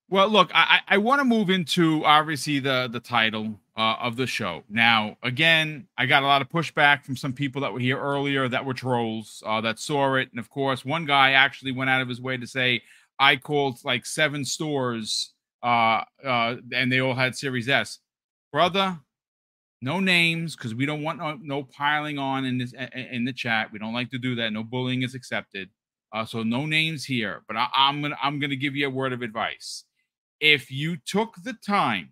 Well, look, I want to move into obviously the title of the show. Now, again, I got a lot of pushback from some people that were here earlier that were trolls that saw it, and of course, one guy actually went out of his way to say I called like 7 stores, and they all had Series S. Brother, no names because we don't want no piling on in this in the chat. We don't like to do that. No bullying is accepted. So no names here. But I'm gonna give you a word of advice. If you took the time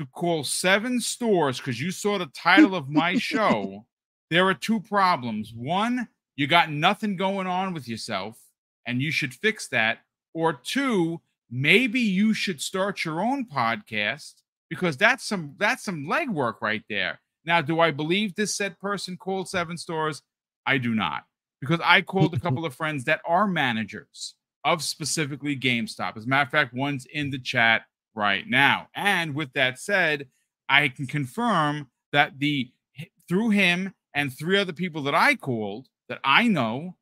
to call 7 stores because you saw the title of my show, there are 2 problems. One, you got nothing going on with yourself, and you should fix that. Or 2, maybe you should start your own podcast because that's some legwork right there. Now, do I believe this said person called 7 stores? I do not, because I called a couple of friends that are managers of specifically GameStop. As a matter of fact, one's in the chat right now. And with that said, I can confirm that through him and 3 other people that I called that I know,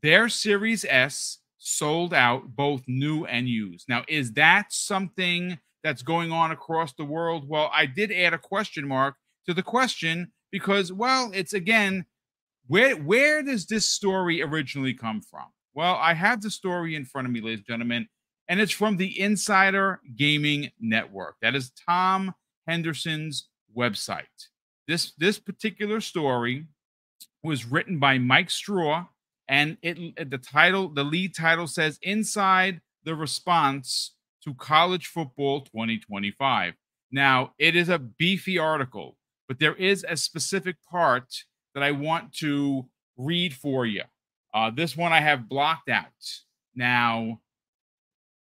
their Series S sold out, both new and used. Now, is that something that's going on across the world? Well, I did add a question mark to the question because, well, it's again, where does this story originally come from? Well, I have the story in front of me, ladies and gentlemen, and it's from the Insider Gaming Network. That is Tom Henderson's website. This particular story was written by Mike Straw, and the lead title says "Inside the Response to College Football 2025." Now, it is a beefy article, but there is a specific part that I want to read for you. This one I have blocked out. Now,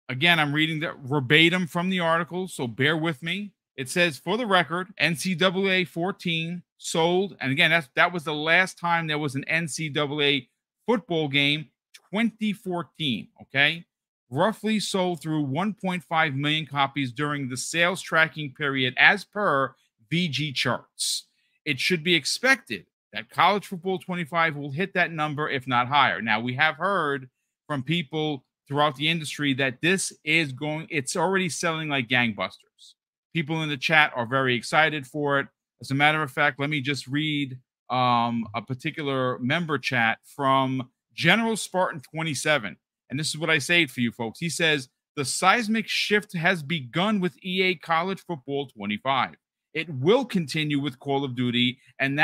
again, I'm reading the verbatim from the article, so bear with me. It says, for the record, NCAA 14 sold, and again, that was the last time there was an NCAA football game, 2014, okay? Roughly sold through 1.5 million copies during the sales tracking period as per VG charts. It should be expected that College Football 25 will hit that number, if not higher. Now, we have heard from people throughout the industry that it's already selling like gangbusters. People in the chat are very excited for it. As a matter of fact, let me just read a particular member chat from General Spartan 27. And this is what I say for you folks. He says, the seismic shift has begun with EA College Football 25. It will continue with Call of Duty, and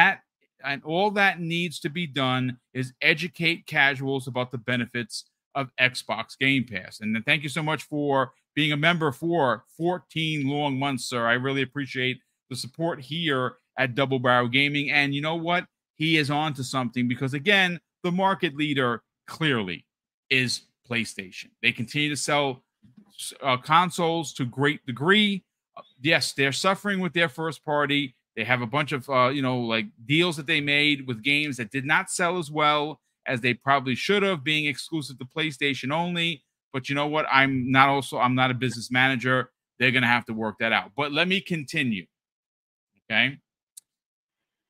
all that needs to be done is educate casuals about the benefits of Xbox Game Pass. And then thank you so much for being a member for 14 long months, sir. I really appreciate the support here at Double Barrel Gaming. And you know what? He is on to something because, again, the market leader clearly is PlayStation. They continue to sell consoles to great degree. Yes, they're suffering with their first party. They have a bunch of, like deals that they made with games that did not sell as well as they probably should have, being exclusive to PlayStation only. But you know what? I'm not a business manager. They're going to have to work that out. But let me continue. Okay.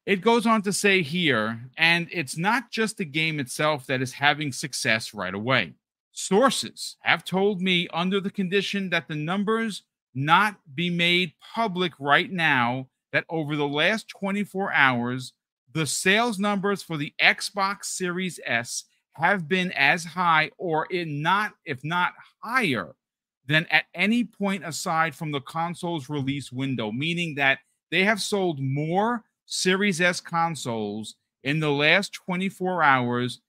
It goes on to say here, and it's not just the game itself that is having success right away. Sources have told me, under the condition that the numbers not be made public right now, that over the last 24 hours, the sales numbers for the Xbox Series S have been as high, or if not higher, than at any point aside from the console's release window, meaning that they have sold more Series S consoles in the last 24 hours,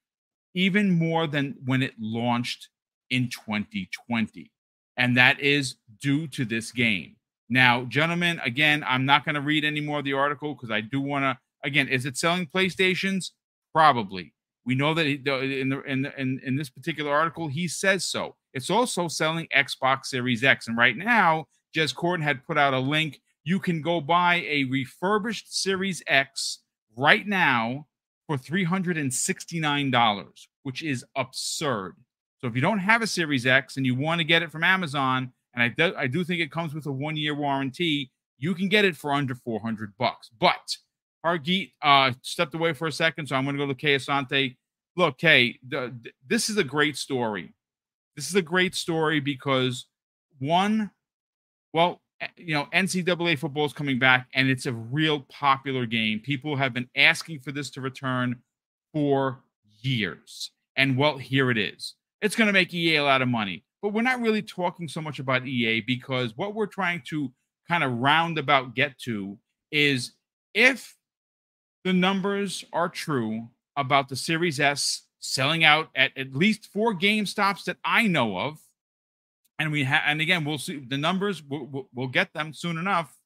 even more than when it launched in 2020. And that is due to this game. Now, gentlemen, again, I'm not going to read any more of the article because I do want to, again, is it selling PlayStations? Probably. We know that in this particular article, he says so. It's also selling Xbox Series X. And right now, Jez Corden had put out a link. You can go buy a refurbished Series X right now for $369, which is absurd. So if you don't have a Series X and you want to get it from Amazon, and I do think it comes with a 1-year warranty, you can get it for under $400. But Hargeet stepped away for a second, so I'm going to go to Kay Asante. Look, Kay, this is a great story. This is a great story because one, well, NCAA football is coming back, and it's a real popular game. People have been asking for this to return for years. And well, here it is. It's going to make EA a lot of money. But we're not really talking so much about EA, because what we're trying to kind of roundabout get to is, if the numbers are true about the Series S selling out at least 4 GameStops that I know of, and again, we'll see the numbers. We'll get them soon enough.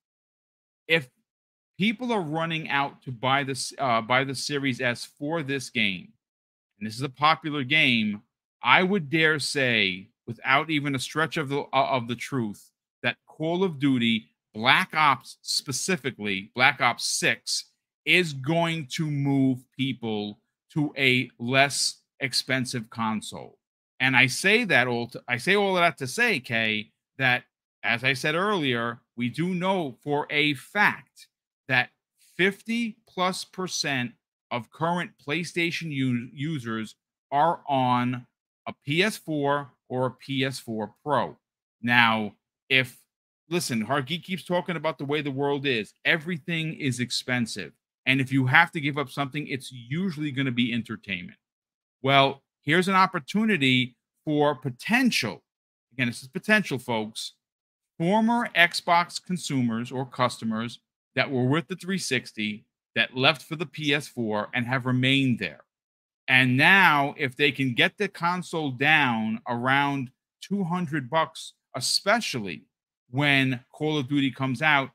If people are running out to buy the Series S for this game, and this is a popular game, I would dare say, without even a stretch of the truth, that Call of Duty Black Ops, specifically Black Ops 6, is going to move people to a less expensive console. And I say all of that to say, Kay, that, as I said earlier, we do know for a fact that 50+% of current PlayStation users are on a PS4 or a PS4 Pro. Now, listen, Hargeet keeps talking about the way the world is. Everything is expensive. And if you have to give up something, it's usually going to be entertainment. Well, here's an opportunity for potential. Again, this is potential, folks. Former Xbox consumers or customers that were with the 360 that left for the PS4 and have remained there. And now, if they can get the console down around $200, especially when Call of Duty comes out,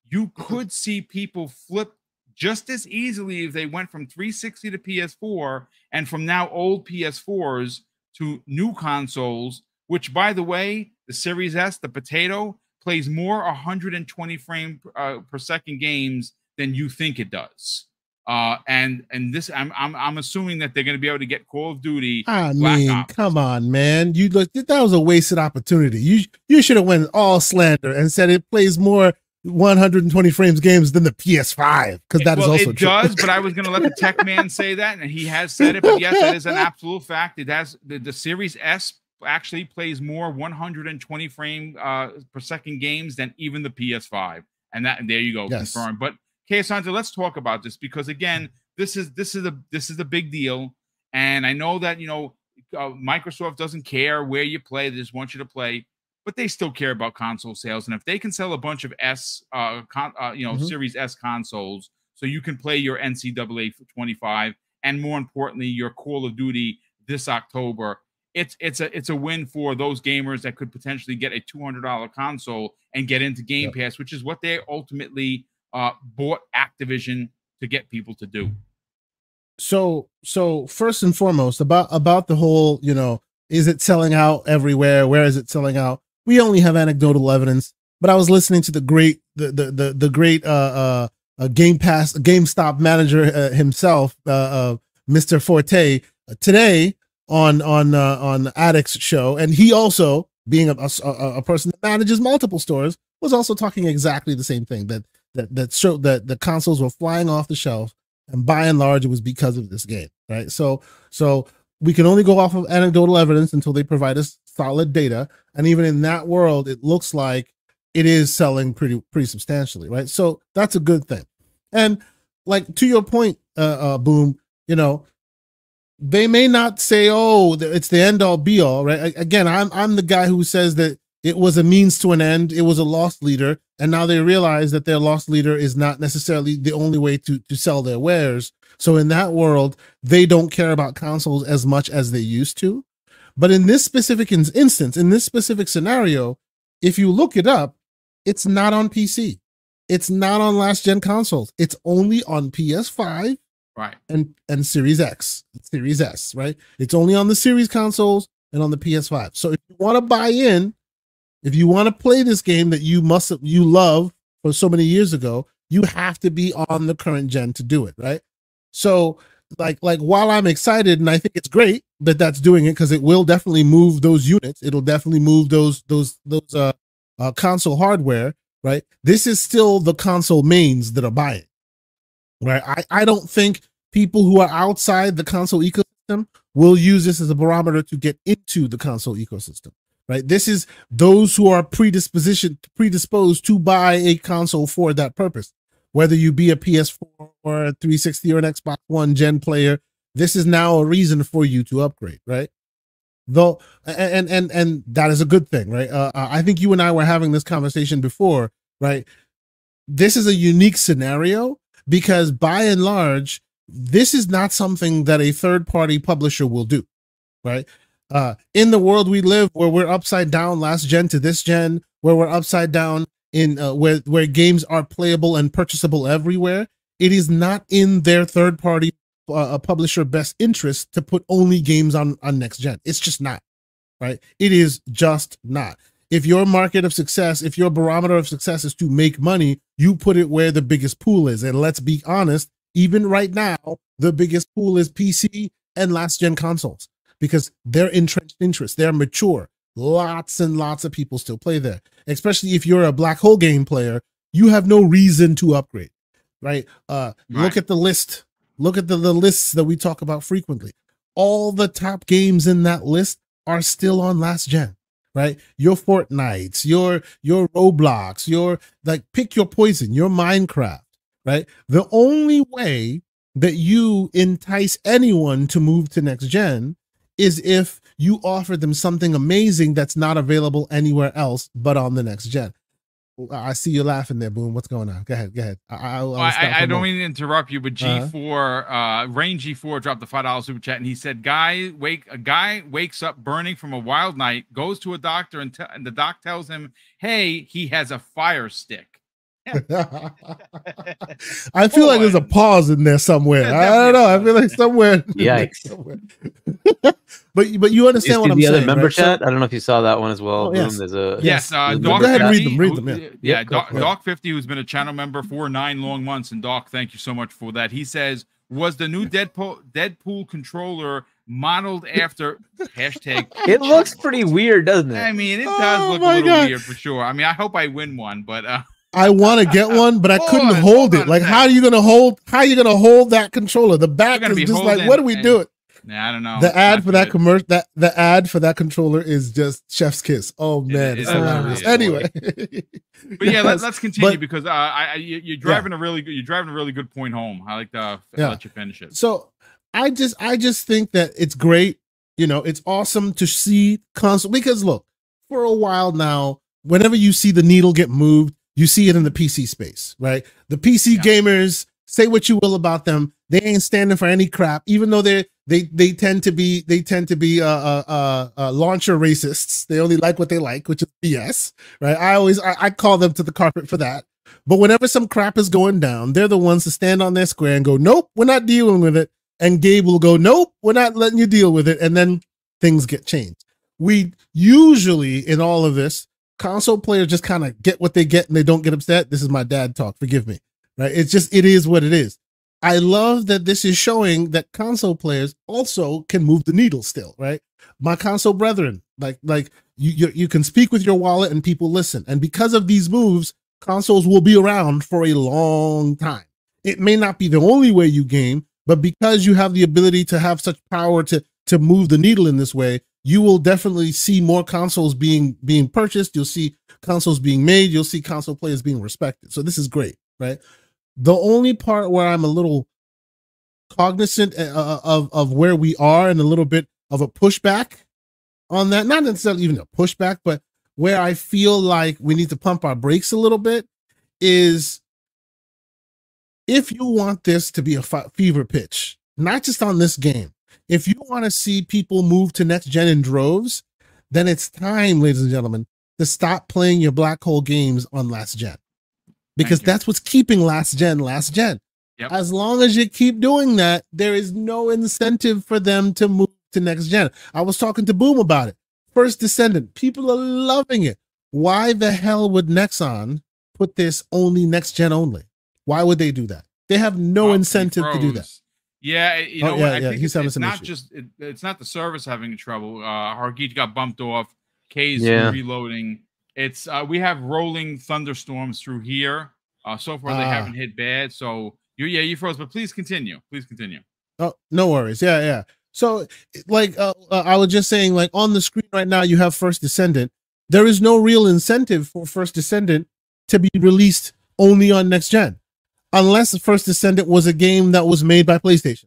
you could see people flip just as easily if they went from 360 to PS4, and from now old PS4s to new consoles, which, by the way, the Series S, the potato, plays more 120 frame per second games than you think it does. And this, I'm assuming that they're going to be able to get Call of Duty. I mean, come on, man! That was a wasted opportunity. You should have went all slander and said it plays more 120 frames games than the PS5, because that is also true. It does, but I was going to let the tech man say that, and he has said it. But yes, that is an absolute fact. It has the Series S actually plays more 120 frame per second games than even the PS5, and there you go, yes. Confirmed. But Sandra, let's talk about this, because again, this is a big deal, and I know that Microsoft doesn't care where you play; they just want you to play. But they still care about console sales, and if they can sell a bunch of Series S consoles, so you can play your NCAA 25, and more importantly, your Call of Duty this October, it's a win for those gamers that could potentially get a $200 console and get into Game Pass, which is what they ultimately bought Activision to get people to do. So first and foremost, about the whole, is it selling out everywhere? Where is it selling out? We only have anecdotal evidence, but I was listening to the great GameStop manager himself, Mr. Forte, today on Addict's show, and he also, being a person that manages multiple stores, was also talking exactly the same thing, that showed that the consoles were flying off the shelf, and by and large it was because of this game, right? So we can only go off of anecdotal evidence until they provide us solid data, and even in that world, it looks like it is selling pretty substantially, right? So that's a good thing. And like, to your point, Boom, they may not say, oh, it's the end all be all, right? Again, I'm the guy who says that it was a means to an end, it was a lost leader, and now they realize that their lost leader is not necessarily the only way to sell their wares. So in that world, they don't care about consoles as much as they used to. But in this specific instance, in this specific scenario, if you look it up, it's not on PC. It's not on last gen consoles. It's only on PS5, right, and Series X, Series S, right? It's only on the Series consoles and on the PS5. So if you want to buy in, if you want to play this game that you love for so many years ago, you have to be on the current gen to do it, right? So like while I'm excited and I think it's great that that's doing it, because it will definitely move those units, it'll definitely move those console hardware, right? This is still the console mains that are buying, right? I don't think people who are outside the console ecosystem will use this as a barometer to get into the console ecosystem. right? This is those who are predisposed to buy a console for that purpose. Whether you be a PS4 or a 360 or an Xbox One gen player, this is now a reason for you to upgrade, right? Though, and that is a good thing, right? I think you and I were having this conversation before, right? This is a unique scenario because by and large, this is not something that a third-party publisher will do, right? In the world we live, where we're upside down last gen to this gen, where we're upside down in where games are playable and purchasable everywhere, it is not in their third-party publisher best interest to put only games on next gen. It's just not, right? It is just not. If your market of success, if your barometer of success is to make money, you put it where the biggest pool is. And let's be honest, even right now, the biggest pool is PC and last gen consoles because they're entrenched interest. They're mature. Lots and lots of people still play there. Especially if you're a black hole game player, you have no reason to upgrade, right? Look at the list. Look at the lists that we talk about frequently. All the top games in that list are still on last gen, right? Your Fortnites, your Roblox, your pick your poison, your Minecraft, right? The only way that you entice anyone to move to next gen is if you offer them something amazing that's not available anywhere else but on the next gen. I see you laughing there, Boom. What's going on? Go ahead. I don't mean to interrupt you, but G4, Rain G4 dropped the $5 super chat, and he said, a guy wakes up burning from a wild night, goes to a doctor, and the doc tells him, hey, he has a fire stick. I feel like there's a pause in there somewhere. Yeah, I don't know. I feel like somewhere. Yikes. But you understand what I'm saying. The other member chat. I don't know if you saw that one as well. Oh, yes. There's a go ahead and read them. Yeah. Doc 50, who's been a channel member for 9 long months, and Doc, thank you so much for that. He says, was the new Deadpool controller modeled after hashtag? It looks pretty weird, doesn't it? I mean, it does look a little weird for sure. I mean, I hope I win one, but I want to get one, but I couldn't hold it. Like, how are you gonna hold that controller? The back is just like, what are we doing? I don't know. The ad for that commercial, the ad for that controller is just chef's kiss. Oh man, it's hilarious. Anyway, but yeah, let's continue because you're driving a really good point home. I like to let you finish it. So I just think that it's great. You know, it's awesome to see console because look, for a while now, whenever you see the needle get moved, you see it in the PC space, right? The PC gamers, say what you will about them, they ain't standing for any crap, even though they tend to be launcher racists. They only like what they like, which is BS, right? I call them to the carpet for that. But whenever some crap is going down, they're the ones to stand on their square and go, nope, we're not dealing with it. And Gabe will go, nope, we're not letting you deal with it. And then things get changed. We usually, in all of this, console players just kind of get what they get and they don't get upset. This is my dad talk. Forgive me. Right? It is what it is. I love that this is showing that console players also can move the needle still, right? My console brethren, like you can speak with your wallet and people listen. And because of these moves, consoles will be around for a long time. It may not be the only way you game, but because you have the ability to have such power to move the needle in this way, you will definitely see more consoles being purchased. You'll see consoles being made. You'll see console players being respected. So this is great, right? The only part where I'm a little cognizant of where we are and a little bit of a pushback on that, not necessarily even a pushback, but where I feel like we need to pump our brakes a little bit is if you want this to be a fever pitch, not just on this game, if you want to see people move to next gen in droves, then it's time, ladies and gentlemen, to stop playing your black hole games on last gen. Because that's what's keeping last gen. Yep. As long as you keep doing that, there is no incentive for them to move to next gen. I was talking to Boom about it. First Descendant, people are loving it. Why the hell would Nexon put this only next gen only? Why would they do that? They have no incentive to do that. Yeah, you know, I think it's not issue. just it's not the service having trouble. Hargeet got bumped off. K's reloading. It's we have rolling thunderstorms through here. So far they haven't hit bad. So you froze, but please continue. Please continue. Oh, no worries. Yeah. So, like, I was just saying, like, on the screen right now, you have First Descendant. There is no real incentive for First Descendant to be released only on next gen, unless First Descendant was a game that was made by PlayStation,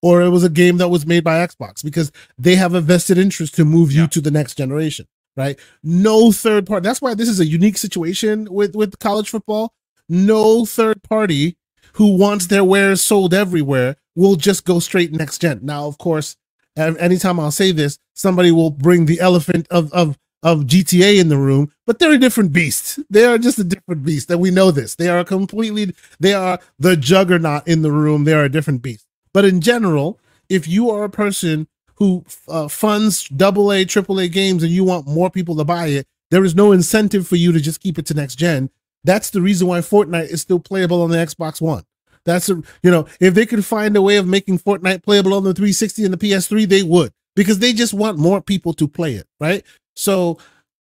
or it was a game that was made by Xbox, because they have a vested interest to move you to the next generation, right? No third party. That's why this is a unique situation with college football. No third party who wants their wares sold everywhere will just go straight next gen. Now, of course, anytime I'll say this, somebody will bring the elephant of GTA in the room, but they're a different beast. They are just a different beast, and we know this. They are the juggernaut in the room. They are a different beast. But in general, if you are a person who funds AA, AAA games and you want more people to buy it, there is no incentive for you to just keep it to next gen. That's the reason why Fortnite is still playable on the Xbox One. If they could find a way of making Fortnite playable on the 360 and the PS3, they would, because they just want more people to play it, right? So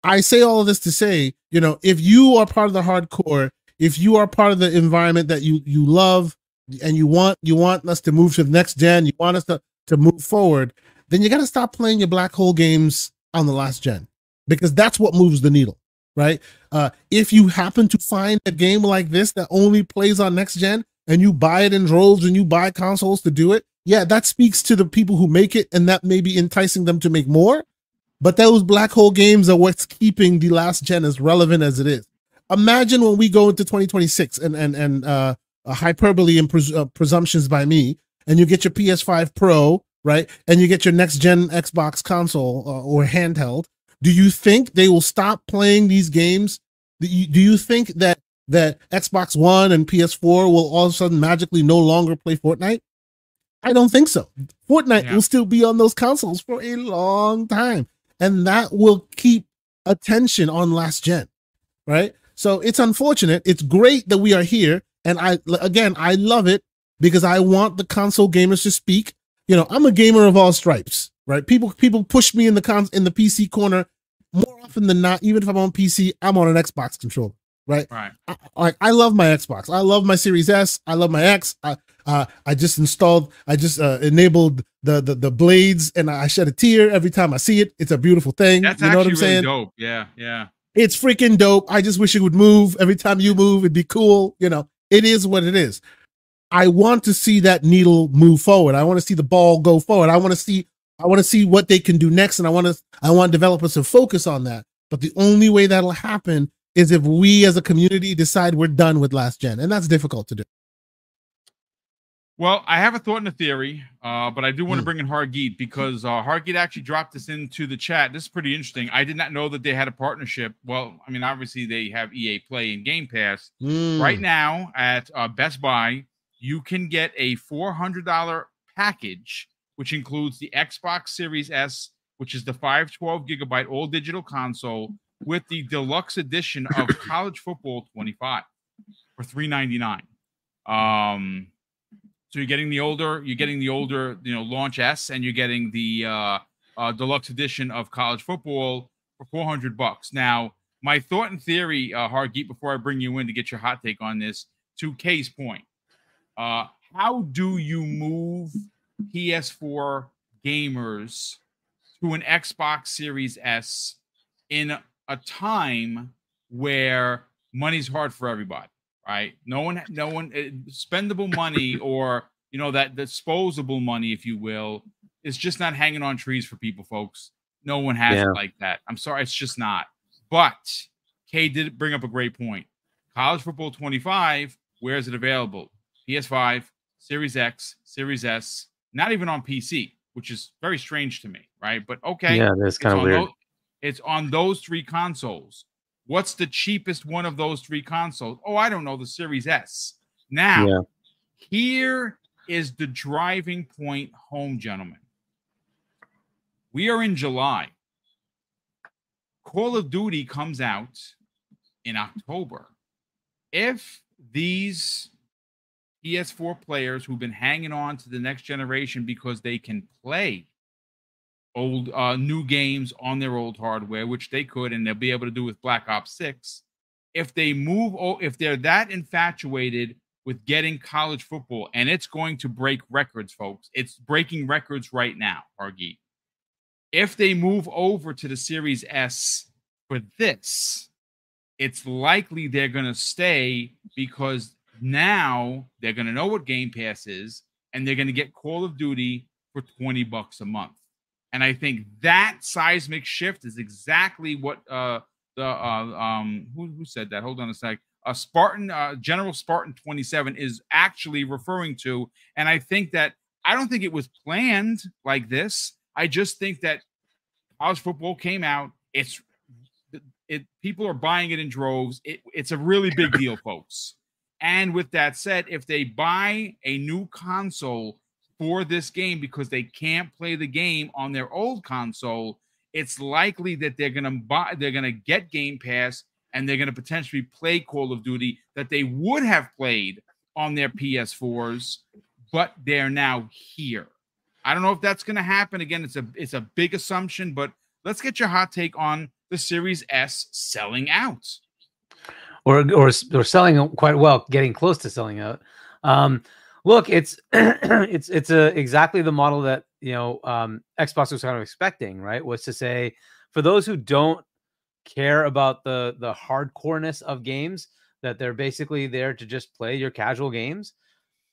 I say all of this to say, if you are part of the hardcore, if you are part of the environment that you love, and you want us to move to the next gen, you want us to move forward, then you got to stop playing your black hole games on the last gen, because that's what moves the needle, right? If you happen to find a game like this that only plays on next gen, and you buy it in droves and you buy consoles to do it, yeah, that speaks to the people who make it, and that may be enticing them to make more. But those black hole games are what's keeping the last gen as relevant as it is. Imagine when we go into 2026 and hyperbole and presumptions by me, and you get your PS5 Pro, right, and you get your next gen Xbox console or handheld. Do you think they will stop playing these games? Do you think that Xbox One and PS4 will all of a sudden magically no longer play Fortnite? I don't think so. Fortnite will still be on those consoles for a long time, and that will keep attention on last gen, right? So it's unfortunate. It's great that we are here, and I love it, because I want the console gamers to speak. I'm a gamer of all stripes, right? People push me in the PC corner more often than not. Even if I'm on PC, I'm on an Xbox controller, right? I love my Xbox. I love my Series S. I love my X. I just enabled the blades, and I shed a tear every time I see it. It's a beautiful thing. That's what I'm saying? Really dope. Yeah. It's freaking dope. I just wish it would move. Every time you move, it'd be cool. It is what it is. I want to see that needle move forward. I want to see the ball go forward. I want to see what they can do next, and I want developers to focus on that. But the only way that'll happen is if we as a community decide we're done with last gen, and that's difficult to do. Well, I have a thought and a theory, but I do want to bring in Hargeet, because Hargeet actually dropped this into the chat. This is pretty interesting. I did not know that they had a partnership. Well, I mean, obviously they have EA Play and Game Pass. Right now at Best Buy, you can get a $400 package, which includes the Xbox Series S, which is the 512 gigabyte all digital console, with the deluxe edition of College Football 25 for $399. So you're getting the older, launch S, and you're getting the deluxe edition of College Football for $400. Now, my thought and theory, Hargeet, before I bring you in to get your hot take on this, to Kay's point, how do you move PS4 gamers to an Xbox Series S in a time where money's hard for everybody? Right? No one, spendable money, or that disposable money, if you will, is just not hanging on trees for people, folks. No one has it like that. I'm sorry, it's just not. But Kay did bring up a great point. College Football 25, where is it available? PS5, Series X, Series S, not even on PC, which is very strange to me, right? But okay, yeah, that's kind of weird. It's on those three consoles. What's the cheapest one of those three consoles? Oh, I don't know, the Series S. Now, here is the driving point home, gentlemen. We are in July. Call of Duty comes out in October. If these PS4 players who've been hanging on to the next generation because they can play old new games on their old hardware, which they could, and they'll be able to do with Black Ops 6. If they're that infatuated with getting college football, and it's going to break records, folks. It's breaking records right now, Hargeet. If they move over to the Series S for this, it's likely they're going to stay because now they're going to know what Game Pass is, and they're going to get Call of Duty for $20 a month. And I think that seismic shift is exactly what who said that? Hold on a sec. Spartan General Spartan 27 is actually referring to, and I think that I don't think it was planned like this. I just think that college football came out. People are buying it in droves. It's a really big deal, folks. And with that said, if they buy a new console for this game because they can't play the game on their old console, it's likely that they're gonna get Game Pass and they're gonna potentially play Call of Duty that they would have played on their PS4s, but they're now here. I don't know if that's gonna happen. Again, it's a big assumption, but let's get your hot take on the Series S selling out. Or selling quite well, getting close to selling out. Look, it's exactly the model that Xbox was kind of expecting, right? Was to say, for those who don't care about the hardcoreness of games, that they're basically there to just play your casual games.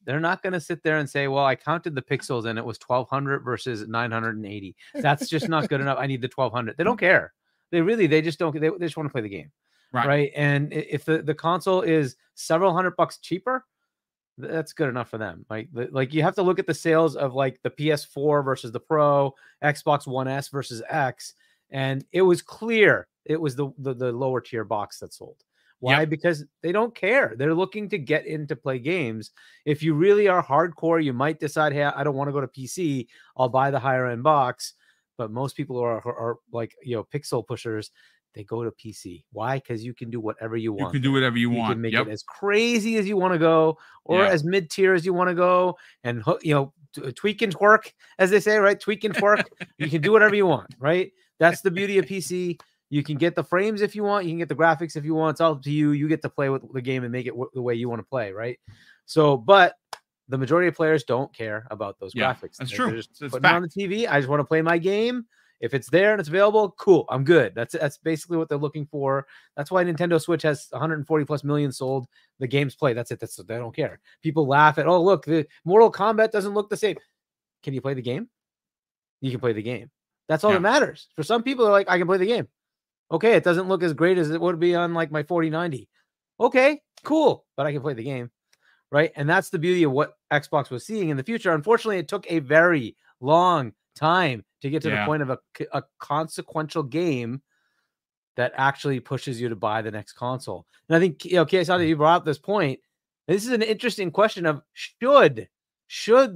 They're not going to sit there and say, well, I counted the pixels and it was 1200 versus 980. That's just not good enough. I need the 1200. They don't care. They just don't. They just want to play the game. Right. And if the console is several $100 cheaper, that's good enough for them. Like you have to look at the sales of like the PS4 versus the Pro, Xbox One S versus X. And it was clear it was the lower tier box that sold. Why? Yep. Because they don't care. They're looking to get in to play games. If you really are hardcore, you might decide, hey, I don't want to go to PC. I'll buy the higher end box. But most people are like, pixel pushers. They go to PC. Why? Because you can do whatever you want. You can do whatever you want. You can make it as crazy as you want to go, or as mid-tier as you want to go, and tweak and twerk, as they say, right? Tweak and twerk. You can do whatever you want, right? That's the beauty of PC. You can get the frames if you want. You can get the graphics if you want. It's all up to you. You get to play with the game and make it the way you want to play, right? So, but the majority of players don't care about those graphics. That's true. They're just putting it on the TV. I just want to play my game. If it's there and it's available, cool. I'm good. That's basically what they're looking for. That's why Nintendo Switch has 140 plus million sold. The games play. That's it. They don't care. People laugh at, oh, look, the Mortal Kombat doesn't look the same. Can you play the game? You can play the game. That's all that matters. For some people, they're like, I can play the game. Okay, it doesn't look as great as it would be on like my 4090. Okay, cool. But I can play the game. Right. And that's the beauty of what Xbox was seeing in the future. Unfortunately, it took a very long time to get to the point of a consequential game that actually pushes you to buy the next console. And I think, KSI, you brought up this point. This is an interesting question of should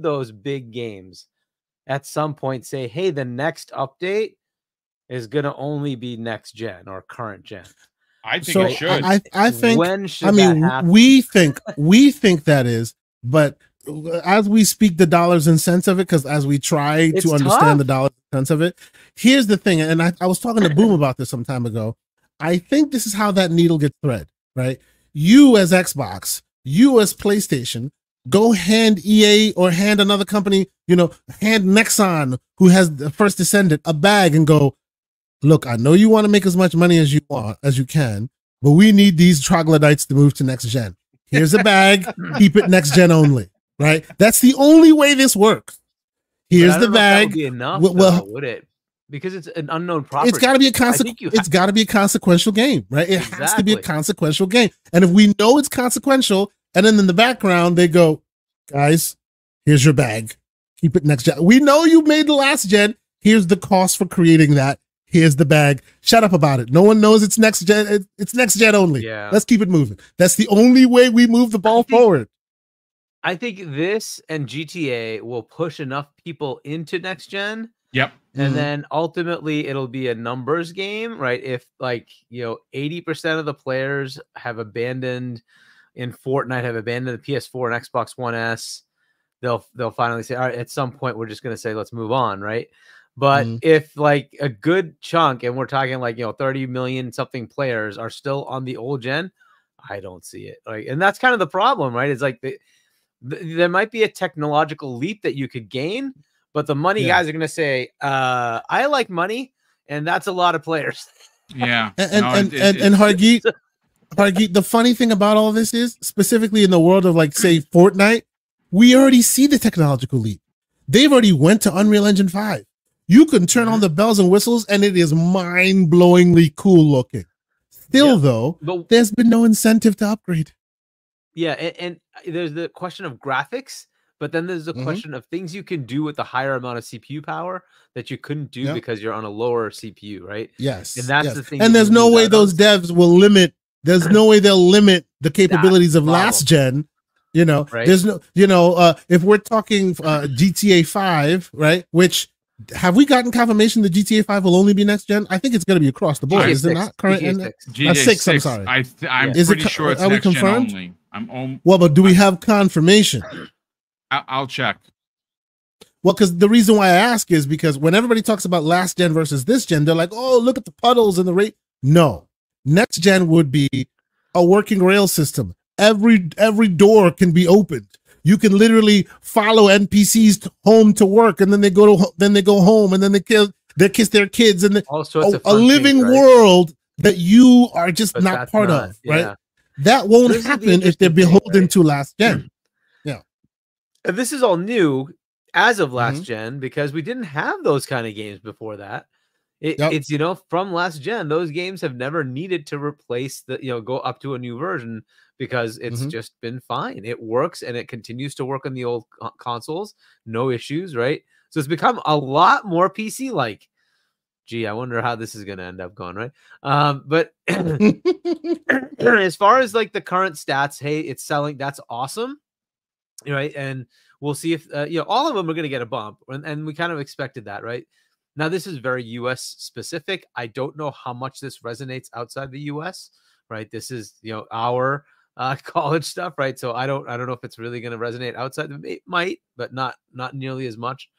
those big games at some point say, hey, the next update is going to only be next gen or current gen? I think it should. I think, when should that happen? we think that is, but as we speak the dollars and cents of it, because as we try to understand the dollars and cents of it, here's the thing. And I was talking to Boom about this some time ago. I think this is how that needle gets thread, right? You as Xbox, you as PlayStation, go hand EA or hand another company, hand Nexon, who has the First Descendant, a bag and go, look, I know you want to make as much money as you can, but we need these troglodytes to move to next gen. Here's a bag, keep it next gen only, right? That's the only way this works. Here's the bag. That would be enough, would it? Because it's an unknown property. It's got to be it's got to be a consequential game, right? It has to be a consequential game. And if we know it's consequential, and then in the background they go, guys, here's your bag, keep it next gen. We know you made the last gen. Here's the cost for creating that. Here's the bag. Shut up about it. No one knows it's next gen. It's next gen only. Yeah. Let's keep it moving. That's the only way we move the ball forward. I think this and GTA will push enough people into next gen. Yep. And then ultimately it'll be a numbers game, right? If 80% of the players have abandoned in Fortnite, have abandoned the PS4 and Xbox One S, they'll finally say, all right, at some point we're just going to say, let's move on, right? But if a good chunk, and we're talking 30 million something players are still on the old gen, I don't see it. Like, and that's kind of the problem, right? It's like there might be a technological leap that you could gain, but the money guys are going to say, I like money, and that's a lot of players. Yeah. And Hargeet, the funny thing about all this is, specifically in the world of, like, say, Fortnite, we already see the technological leap. They've already went to Unreal Engine 5. You can turn on the bells and whistles, and it is mind-blowingly cool looking. Still, though, there's been no incentive to upgrade. Yeah, and there's the question of graphics, but then there's the question of things you can do with the higher amount of CPU power that you couldn't do because you're on a lower CPU, right? Yes. And that's the thing. And there's no way those devs will limit. There's no way they'll limit the capabilities of last gen. You know, there's no, you know, if we're talking GTA 5, right? Which, have we gotten confirmation that GTA 5 will only be next gen? I think it's going to be across the board. Is it not current? GTA 6. I'm sorry. I'm pretty sure it's next gen only. Well, but do we have confirmation? I'll check. Well, because the reason why I ask is because when everybody talks about last gen versus this gen, they're like, oh, look at the puddles and the rate. No, next gen would be a working rail system. Every door can be opened. You can literally follow NPCs home to work, and then they go home, and then they kiss their kids, and a living world that you are just not part of, right? That won't happen if they're beholden to last gen. Yeah, and this is all new as of last gen, because we didn't have those kind of games before that. It's, you know, from last gen, those games have never needed to replace the, you know, go up to a new version, because it's just been fine. It works, and it continues to work on the old consoles. No issues, right? So it's become a lot more PC like. Gee, I wonder how this is going to end up going, right? But as far as like the current stats, hey, it's selling. That's awesome, right? And we'll see if you know, all of them are going to get a bump, and we kind of expected that, right? Now, this is very US specific. I don't know how much this resonates outside the US, right? This is, you know, our college stuff, right? So I don't know if it's really going to resonate outside. It might, but not nearly as much.